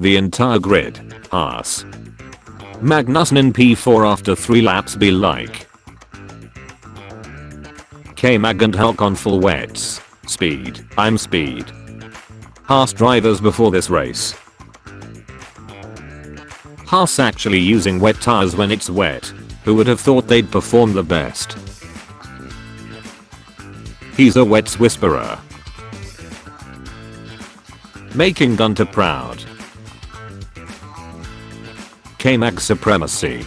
The entire grid. Haas. Magnussen in P4 after 3 laps be like. K-Mag and Hulk on full wets. Speed. I'm speed. Haas drivers before this race. Haas actually using wet tires when it's wet. Who would have thought they'd perform the best? He's a wets whisperer. Making Gunter proud. K-Mag supremacy.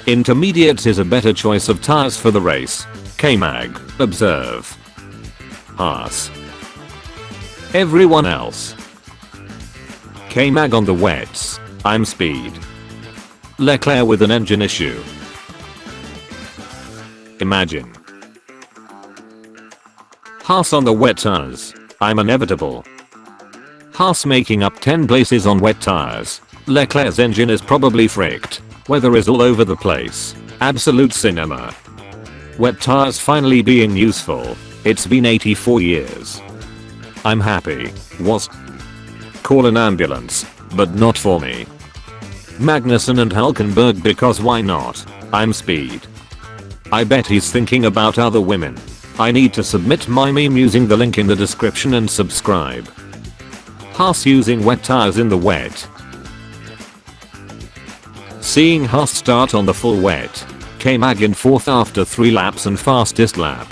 Intermediates is a better choice of tires for the race. K-Mag, observe. Haas. Everyone else. K-Mag on the wets. I'm speed. Leclerc with an engine issue. Imagine. Haas on the wet tires. I'm inevitable. Haas making up 10 places on wet tires. Leclerc's engine is probably fricked. Weather is all over the place. Absolute cinema. Wet tires finally being useful. It's been 84 years. I'm happy. Was. Call an ambulance. But not for me. Magnussen and Hülkenberg because why not? I'm speed. I bet he's thinking about other women. I need to submit my meme using the link in the description and subscribe. Haas using wet tires in the wet. Seeing Haas start on the full wet. K-Mag in 4th after 3 laps and fastest lap.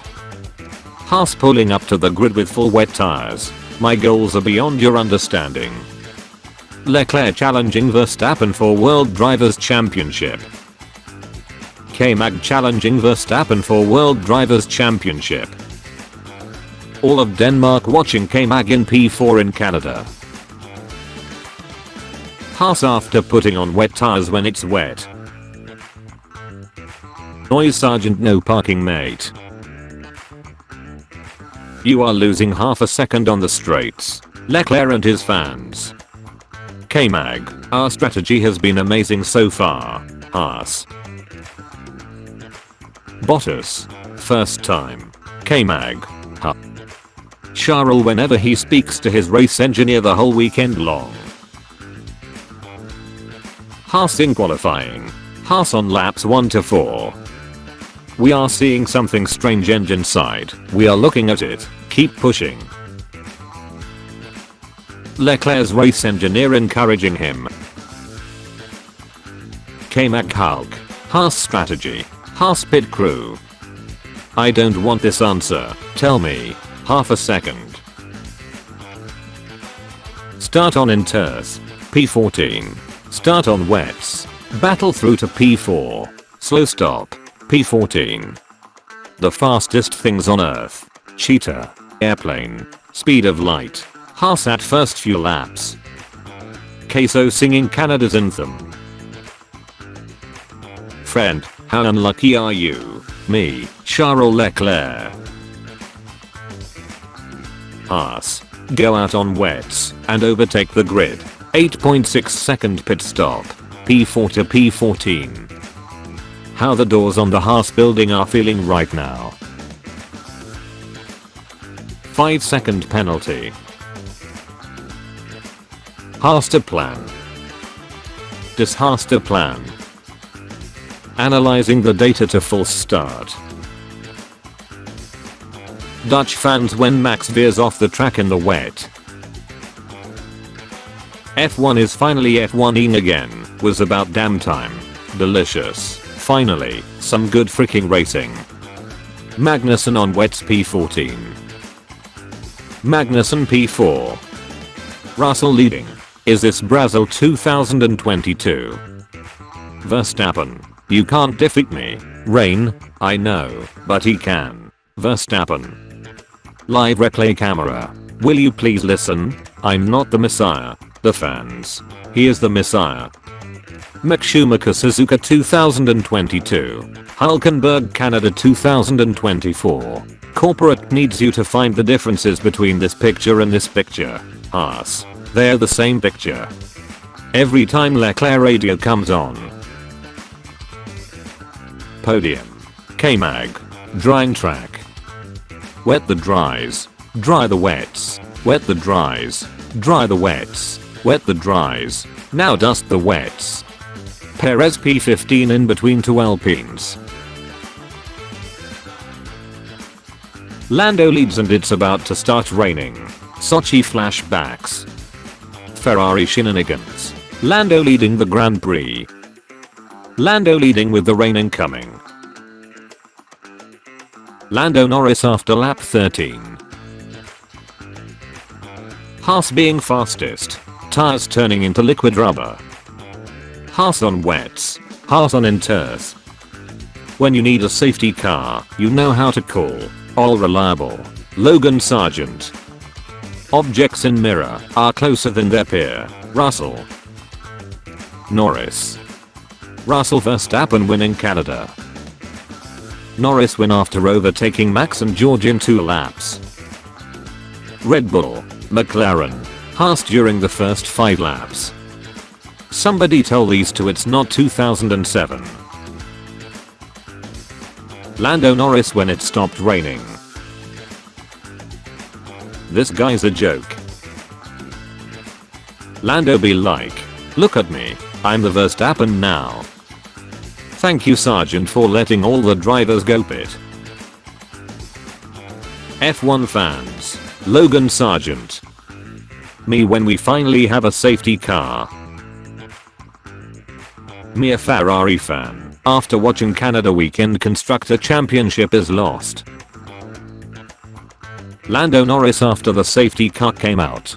Haas pulling up to the grid with full wet tires. My goals are beyond your understanding. Leclerc challenging Verstappen for World Drivers' Championship. K-Mag challenging Verstappen for World Drivers' Championship. All of Denmark watching K-Mag in P4 in Canada. Haas after putting on wet tires when it's wet. Noise sergeant no parking mate. You are losing half a second on the straights. Leclerc and his fans. K-Mag, our strategy has been amazing so far. Haas. Bottas. First time. K-Mag. Huh. Charles whenever he speaks to his race engineer the whole weekend long. Haas in qualifying. Haas on laps 1 to 4. We are seeing something strange engine side. We are looking at it. Keep pushing. Leclerc's race engineer encouraging him. K-Mag Hulk. Haas strategy. Haas pit crew. I don't want this answer. Tell me. Half a second. Start on inters. P14. Start on wets. Battle through to P4. Slow stop. P14. The fastest things on earth. Cheetah. Airplane. Speed of light. Haas at first few laps. Queso singing Canada's anthem. Friend, how unlucky are you? Me, Charles Leclerc. Haas. Go out on wets and overtake the grid. 8.6 second pit stop. P4 to P14. How the doors on the Haas building are feeling right now. 5 second penalty. Haas to plan. Does Haas to plan? Analyzing the data to full start. Dutch fans when Max veers off the track in the wet. F1 is finally F1ing again. Was about damn time. Delicious. Finally, some good freaking racing. Magnussen on wets P14. Magnussen P4. Russell leading. Is this Brazil 2022? Verstappen. You can't defeat me. Rain. I know, but he can. Verstappen. Live replay camera. Will you please listen? I'm not the Messiah. The fans. He is the Messiah. Mick Schumacher Suzuka 2022. Hülkenberg Canada 2024. Corporate needs you to find the differences between this picture and this picture. Haas. They're the same picture. Every time Leclerc radio comes on. Podium. K-Mag. Drying track. Wet the dries. Dry the wets. Wet the dries. Dry the wets. Wet the dries. Now dust the wets. Perez P15 in between two Alpines. Lando leads and it's about to start raining. Sochi flashbacks. Ferrari shenanigans. Lando leading the Grand Prix. Lando leading with the rain incoming. Lando Norris after lap 13. Haas being fastest. Tires turning into liquid rubber. Haas on wets. Haas on inters. When you need a safety car, you know how to call. All reliable. Logan Sargent. Objects in mirror are closer than their peer. Russell. Norris. Russell Verstappen win in Canada. Norris win after overtaking Max and George in 2 laps. Red Bull. McLaren. Haas during the first 5 laps. Somebody tell these two it's not 2007. Lando Norris when it stopped raining. This guy's a joke. Lando be like, look at me, I'm the Verstappen now. Thank you Sargent for letting all the drivers go pit. F1 fans. Logan Sargent. Me when we finally have a safety car. Me a Ferrari fan. After watching Canada Weekend Constructor Championship is lost. Lando Norris after the safety car came out.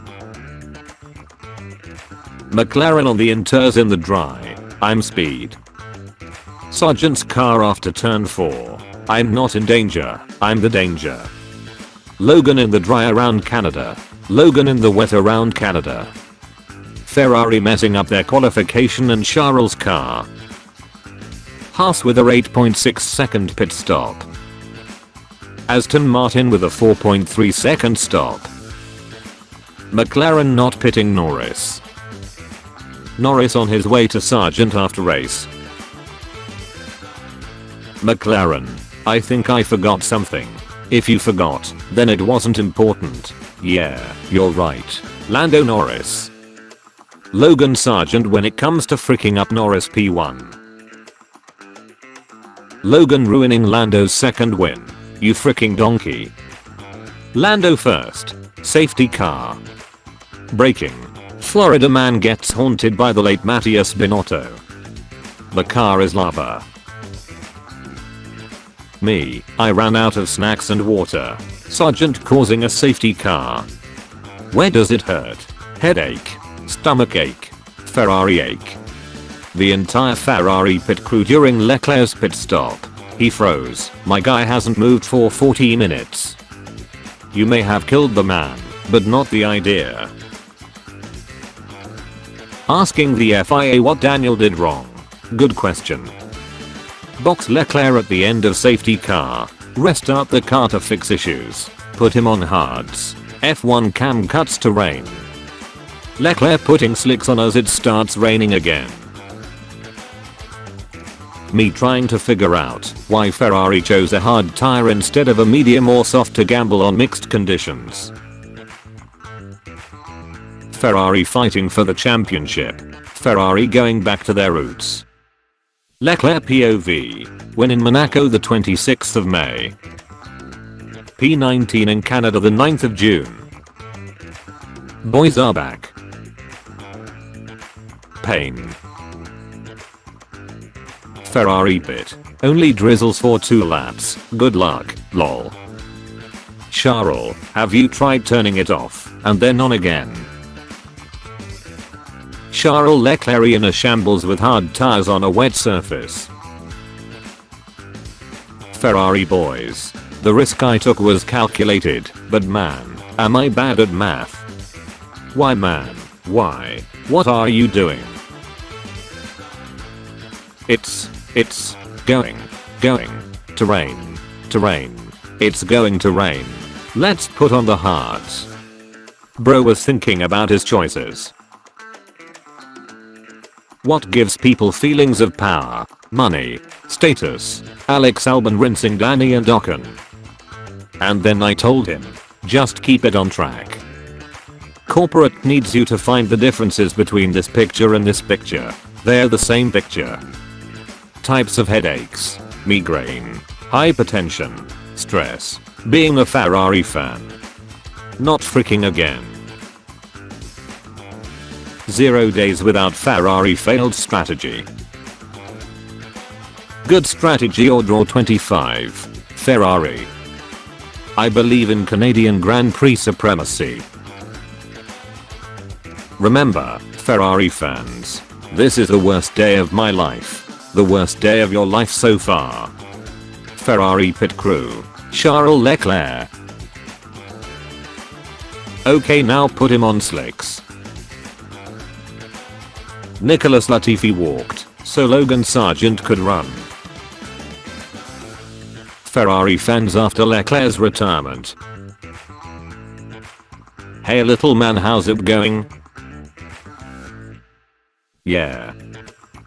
McLaren on the inters in the dry. I'm speed. Sargent's car after turn 4. I'm not in danger, I'm the danger. Logan in the dry around Canada. Logan in the wet around Canada. Ferrari messing up their qualification and Charles' car. Haas with a 8.6 second pit stop. Aston Martin with a 4.3 second stop. McLaren not pitting Norris. Norris on his way to Sargent after race. McLaren. I think I forgot something. If you forgot, then it wasn't important. Yeah, you're right. Lando Norris. Logan Sargent when it comes to freaking up Norris P1. Logan ruining Lando's second win. You freaking donkey. Lando first. Safety car. Braking. Florida man gets haunted by the late Matthias Binotto. The car is lava. Me, I ran out of snacks and water. Sargent causing a safety car. Where does it hurt? Headache. Stomach ache. Ferrari ache. The entire Ferrari pit crew during Leclerc's pit stop. He froze. My guy hasn't moved for 40 minutes. You may have killed the man, but not the idea. Asking the FIA what Daniel did wrong. Good question. Box Leclerc at the end of safety car. Restart the car to fix issues. Put him on hards. F1 cam cuts to rain. Leclerc putting slicks on as it starts raining again. Me trying to figure out why Ferrari chose a hard tire instead of a medium or soft to gamble on mixed conditions. Ferrari fighting for the championship. Ferrari going back to their roots. Leclerc POV. Win in Monaco the 26th of May. P19 in Canada the 9th of June. Boys are back. Pain. Ferrari pit. Only drizzles for 2 laps. Good luck, lol. Charles, have you tried turning it off and then on again? Charles Leclerc in a shambles with hard tires on a wet surface. Ferrari boys. The risk I took was calculated, but man, am I bad at math. Why man, why? What are you doing? It's going to rain. It's going to rain. Let's put on the hearts. Bro was thinking about his choices. What gives people feelings of power, money, status? Alex Albon rinsing Danny and Ocon. And then I told him, just keep it on track. Corporate needs you to find the differences between this picture and this picture. They're the same picture. Types of headaches: migraine, hypertension, stress, being a Ferrari fan. Not freaking again. 0 days without Ferrari failed strategy. Good strategy or draw 25. Ferrari. I believe in Canadian Grand Prix supremacy. Remember, Ferrari fans, this is the worst day of my life. The worst day of your life so far. Ferrari pit crew, Charles Leclerc. Okay, now put him on slicks. Nicholas Latifi walked, so Logan Sargent could run. Ferrari fans after Leclerc's retirement. Hey little man, how's it going? Yeah.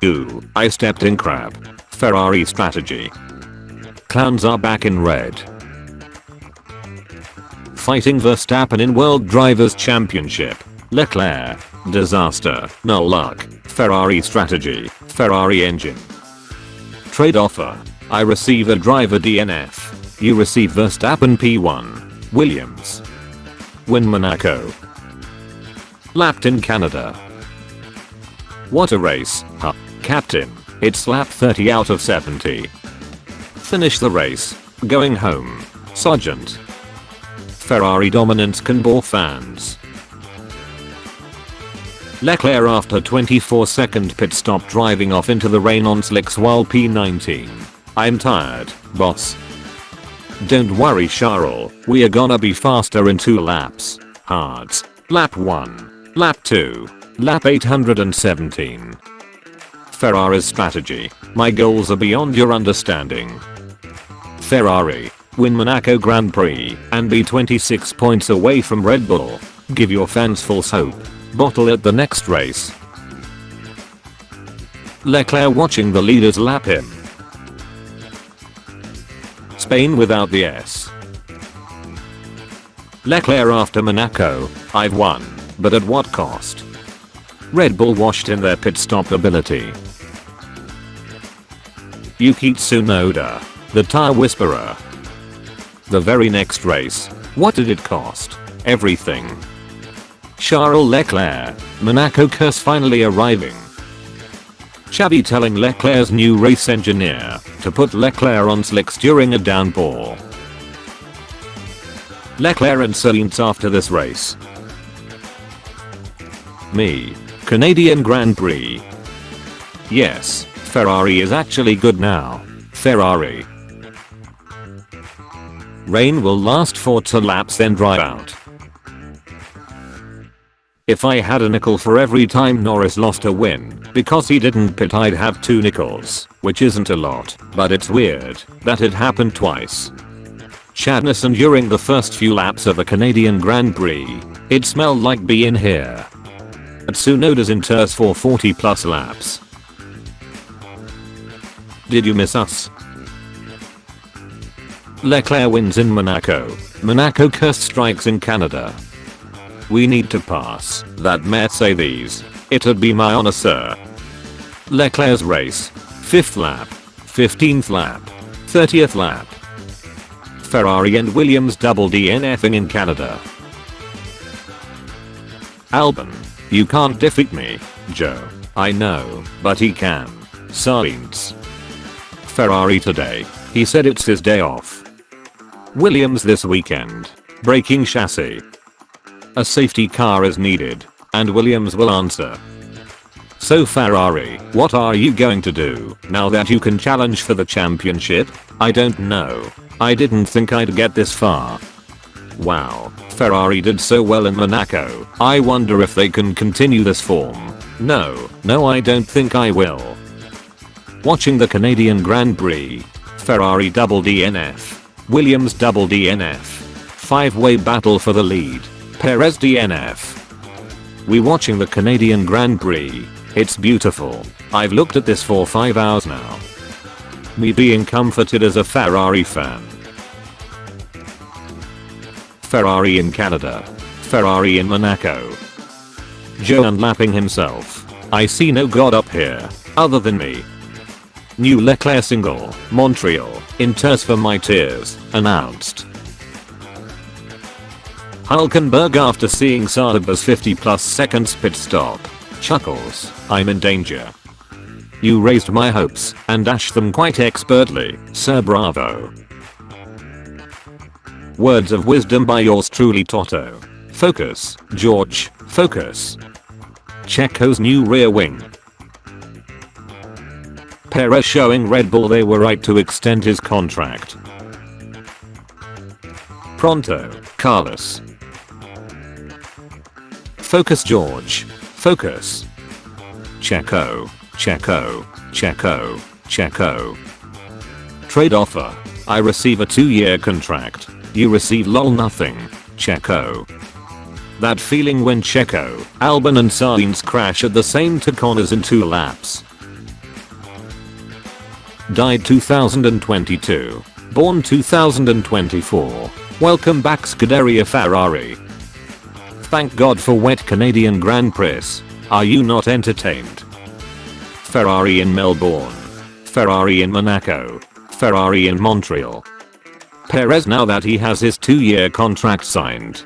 Ooh, I stepped in crap. Ferrari strategy. Clowns are back in red. Fighting Verstappen in World Drivers' Championship. Leclerc. Disaster. No luck. Ferrari strategy. Ferrari engine. Trade offer. I receive a driver DNF. You receive Verstappen P1. Williams. Win Monaco. Lapped in Canada. What a race, huh? Captain, it's lap 30 out of 70. Finish the race. Going home. Sargent. Ferrari dominance can bore fans. Leclerc after 24-second pit stop driving off into the rain on slicks while P19. I'm tired, boss. Don't worry Charles, we are gonna be faster in 2 laps. Hards. Lap 1. Lap 2. Lap 817. Ferrari's strategy. My goals are beyond your understanding. Ferrari. Win Monaco Grand Prix and be 26 points away from Red Bull. Give your fans false hope. Bottle at the next race. Leclerc watching the leaders lap him. Spain without the S. Leclerc after Monaco. I've won, but at what cost? Red Bull washed in their pit stop ability. Yuki Tsunoda, the tire whisperer. The very next race. What did it cost? Everything. Charles Leclerc, Monaco curse finally arriving. Xavi telling Leclerc's new race engineer to put Leclerc on slicks during a downpour. Leclerc and Sainz after this race. Me. Canadian Grand Prix. Yes, Ferrari is actually good now. Ferrari. Rain will last for 2 laps then dry out. If I had a nickel for every time Norris lost a win because he didn't pit, I'd have 2 nickels, which isn't a lot, but it's weird that it happened twice. Chadnison during the first few laps of the Canadian Grand Prix. It smelled like being here. At Tsunoda's in turns for 40 plus laps. Did you miss us? Leclerc wins in Monaco. Monaco curse strikes in Canada. We need to pass that Mercedes. It'd be my honor, sir. Leclerc's race. 5th lap. 15th lap. 30th lap. Ferrari and Williams double DNFing in Canada. Albon. You can't defeat me, Joe. I know, but he can. Sainz. Ferrari today. He said it's his day off. Williams this weekend. Breaking chassis. A safety car is needed, and Williams will answer. So Ferrari, what are you going to do now that you can challenge for the championship? I don't know. I didn't think I'd get this far. Wow, Ferrari did so well in Monaco. I wonder if they can continue this form. No, I don't think I will. Watching the Canadian Grand Prix. Ferrari double DNF. Williams double DNF. 5-way battle for the lead. Perez DNF. We watching the Canadian Grand Prix. It's beautiful. I've looked at this for 5 hours now. Me being comforted as a Ferrari fan. Ferrari in Canada. Ferrari in Monaco. Joe unlapping himself. I see no god up here, other than me. New Leclerc single, Montreal, in tears for my tears, announced. Hulkenberg after seeing Sauber's 50+ seconds pit stop. Chuckles, I'm in danger. You raised my hopes and dashed them quite expertly, sir, bravo. Words of wisdom by yours truly, Toto. Focus, George, focus. Checo's new rear wing. Perez showing Red Bull they were right to extend his contract. Pronto, Carlos. Focus, George, focus. Checo, Checo, Checo, Checo. Trade offer. I receive a 2-year contract. You receive lol nothing. Checo. That feeling when Checo, Albon and Sainz crash at the same 2 corners in 2 laps. Died 2022. Born 2024. Welcome back Scuderia Ferrari. Thank God for wet Canadian Grand Prix. Are you not entertained? Ferrari in Melbourne. Ferrari in Monaco. Ferrari in Montreal. Perez now that he has his 2-year contract signed.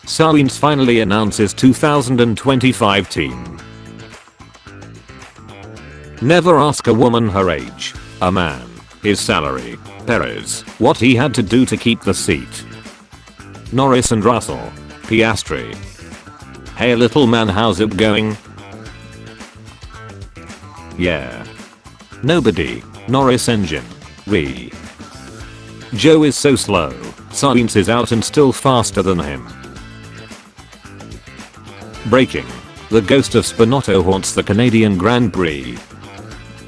Sainz finally announces 2025 team. Never ask a woman her age, a man, his salary, Perez, what he had to do to keep the seat. Norris and Russell, Piastri. Hey little man, how's it going? Yeah. Nobody, Norris engine, re. Joe is so slow, Sainz is out and still faster than him. Breaking. The ghost of Spinotto haunts the Canadian Grand Prix.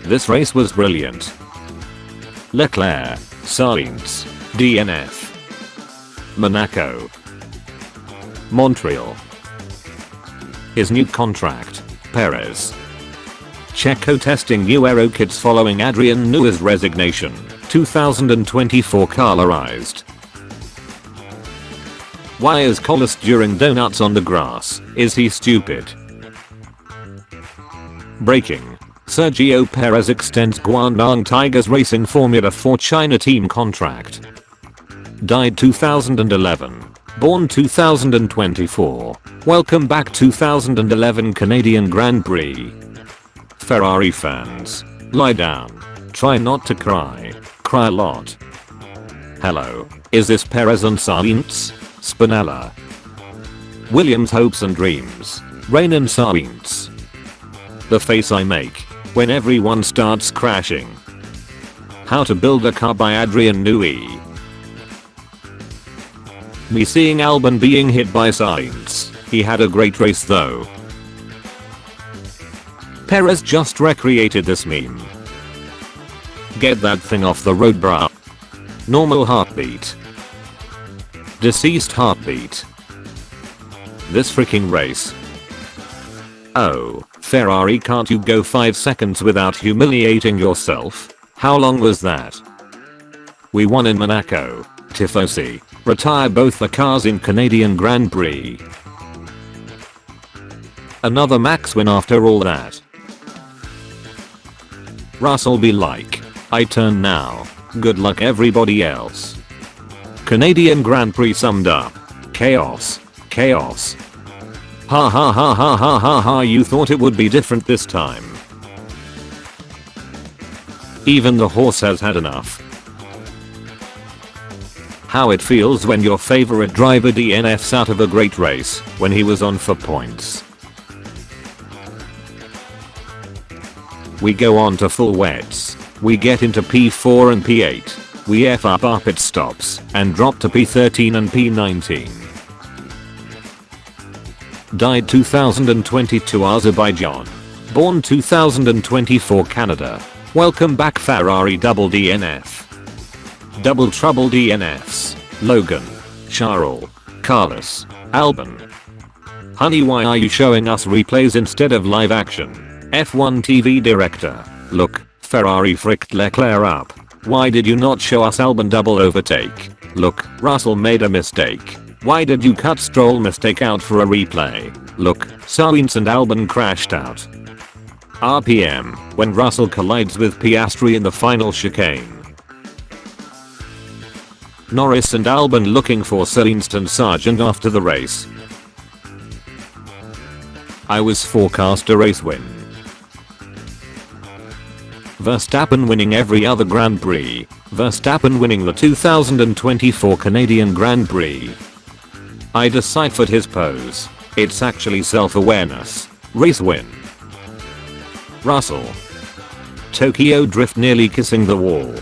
This race was brilliant. Leclerc, Sainz, DNF. Monaco. Montreal. His new contract, Perez. Checo testing new aero kits following Adrian Newey's resignation, 2024 colorized. Why is Collis during donuts on the grass? Is he stupid? Breaking. Sergio Perez extends Guangdong Tigers Racing Formula 4 China team contract. Died 2011. Born 2024. Welcome back 2011 Canadian Grand Prix. Ferrari fans. Lie down. Try not to cry. Cry a lot. Hello. Is this Perez and Sainz? Spinella. Williams hopes and dreams. Rain and Sainz. The face I make when everyone starts crashing. How to build a car by Adrian Newey. Me seeing Albon being hit by Sainz. He had a great race though. Perez just recreated this meme. Get that thing off the road, bruh. Normal heartbeat. Deceased heartbeat. This freaking race. Oh, Ferrari, can't you go 5 seconds without humiliating yourself? How long was that? We won in Monaco. Tifosi. Retire both the cars in Canadian Grand Prix. Another Max win after all that. Russell be like, I turn now. Good luck everybody else. Canadian Grand Prix summed up. Chaos. Chaos. Ha ha ha ha ha ha ha, you thought it would be different this time. Even the horse has had enough. How it feels when your favorite driver DNFs out of a great race when he was on for points. We go on to full wets. We get into P4 and P8. We F up our pit stops and drop to P13 and P19. Died 2022 Azerbaijan. Born 2024 Canada. Welcome back Ferrari double DNF. Double trouble DNFs. Logan. Charles. Carlos. Albon. Honey, why are you showing us replays instead of live action? F1 TV director. Look, Ferrari fricked Leclerc up. Why did you not show us Albon double overtake? Look, Russell made a mistake. Why did you cut Stroll mistake out for a replay? Look, Sainz and Albon crashed out. RPM, when Russell collides with Piastri in the final chicane. Norris and Albon looking for Sainz and Sargent after the race. I was forecast a race win. Verstappen winning every other Grand Prix. Verstappen winning the 2024 Canadian Grand Prix. I deciphered his pose. It's actually self-awareness. Race win. Russell. Tokyo Drift nearly kissing the wall.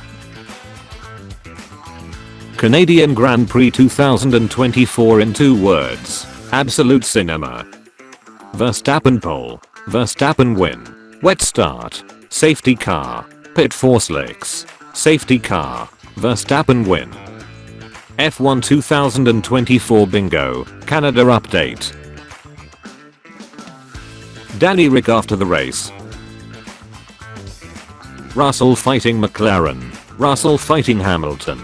Canadian Grand Prix 2024 in 2 words. Absolute cinema. Verstappen pole. Verstappen win. Wet start. Safety car. Pit force licks. Safety car. Verstappen win. F1 2024 bingo. Canada update. Danny Rick after the race. Russell fighting McLaren. Russell fighting Hamilton.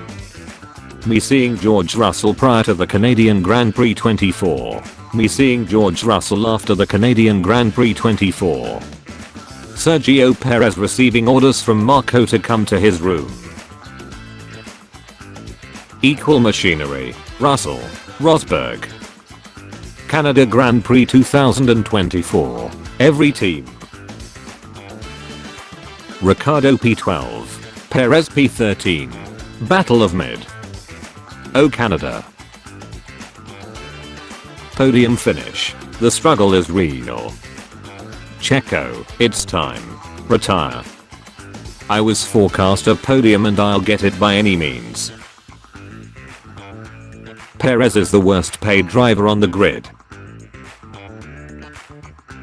Me seeing George Russell prior to the Canadian Grand Prix 24. Me seeing George Russell after the Canadian Grand Prix 24. Sergio Perez receiving orders from Marco to come to his room. Equal machinery. Russell. Rosberg. Canada Grand Prix 2024. Every team. Ricciardo P12. Perez P13. Battle of Mid. Oh Canada. Podium finish. The struggle is real. Checo, it's time. Retire. I was forecast a podium and I'll get it by any means. Perez is the worst paid driver on the grid.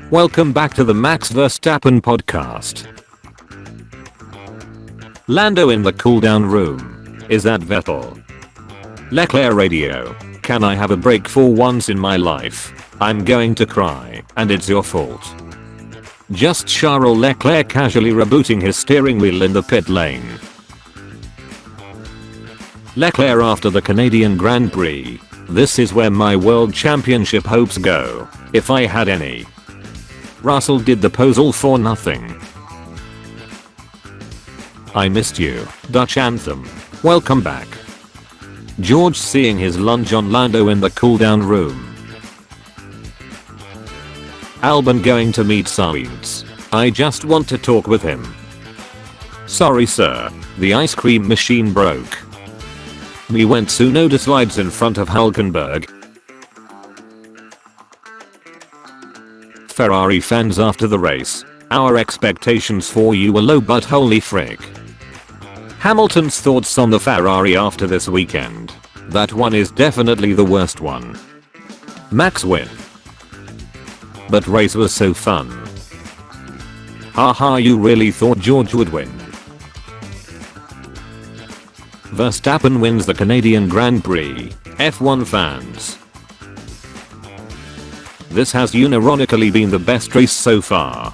Welcome back to the Max Verstappen podcast. Lando in the cooldown room. Is that Vettel? Leclerc radio. Can I have a break for once in my life? I'm going to cry, and it's your fault. Just Charles Leclerc casually rebooting his steering wheel in the pit lane. Leclerc after the Canadian Grand Prix. This is where my world championship hopes go, if I had any. Russell did the pose all for nothing. I missed you, Dutch anthem. Welcome back. George seeing his lunge on Lando in the cooldown room. Albon going to meet Sainz. I just want to talk with him. Sorry sir, the ice cream machine broke. We went Tsunoda slides in front of Hulkenberg. Ferrari fans after the race. Our expectations for you were low, but holy frick. Hamilton's thoughts on the Ferrari after this weekend. That one is definitely the worst one. Max win. But race was so fun. Haha, you really thought George would win. Verstappen wins the Canadian Grand Prix. F1 fans. This has unironically been the best race so far.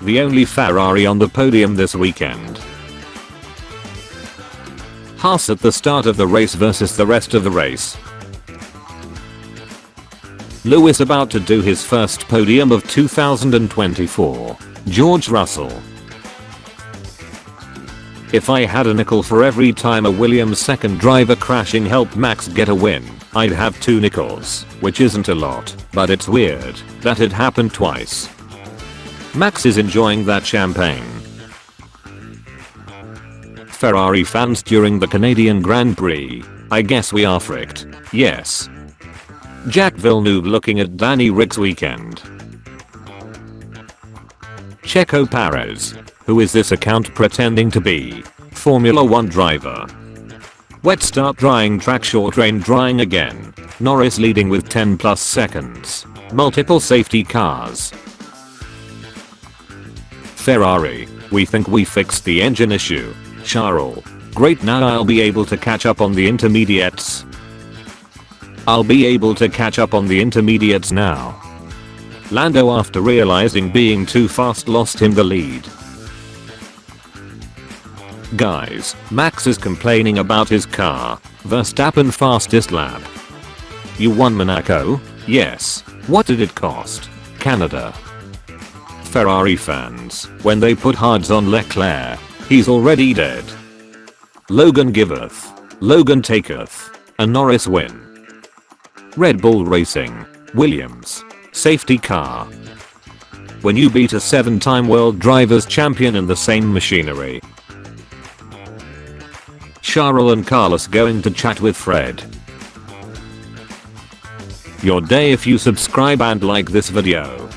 The only Ferrari on the podium this weekend. Haas at the start of the race versus the rest of the race. Lewis about to do his first podium of 2024. George Russell. If I had a nickel for every time a Williams second driver crashing helped Max get a win, I'd have 2 nickels, which isn't a lot, but it's weird that it happened twice. Max is enjoying that champagne. Ferrari fans during the Canadian Grand Prix. I guess we are fricked. Yes. Jack Villeneuve looking at Danny Rick's weekend. Checo Perez. Who is this account pretending to be? Formula 1 driver. Wet start drying track, short rain drying again. Norris leading with 10 plus seconds. Multiple safety cars. Ferrari, we think we fixed the engine issue. Charles, great, now I'll be able to catch up on the intermediates. I'll be able to catch up on the intermediates now. Lando after realizing being too fast lost him the lead. Guys, Max is complaining about his car. Verstappen fastest lap. You won Monaco? Yes. What did it cost? Canada. Ferrari fans, when they put hards on Leclerc, he's already dead. Logan giveth, Logan taketh, a Norris win. Red Bull Racing, Williams, safety car. When you beat a 7-time world drivers champion in the same machinery. Charles and Carlos going to chat with Fred. Your day if you subscribe and like this video.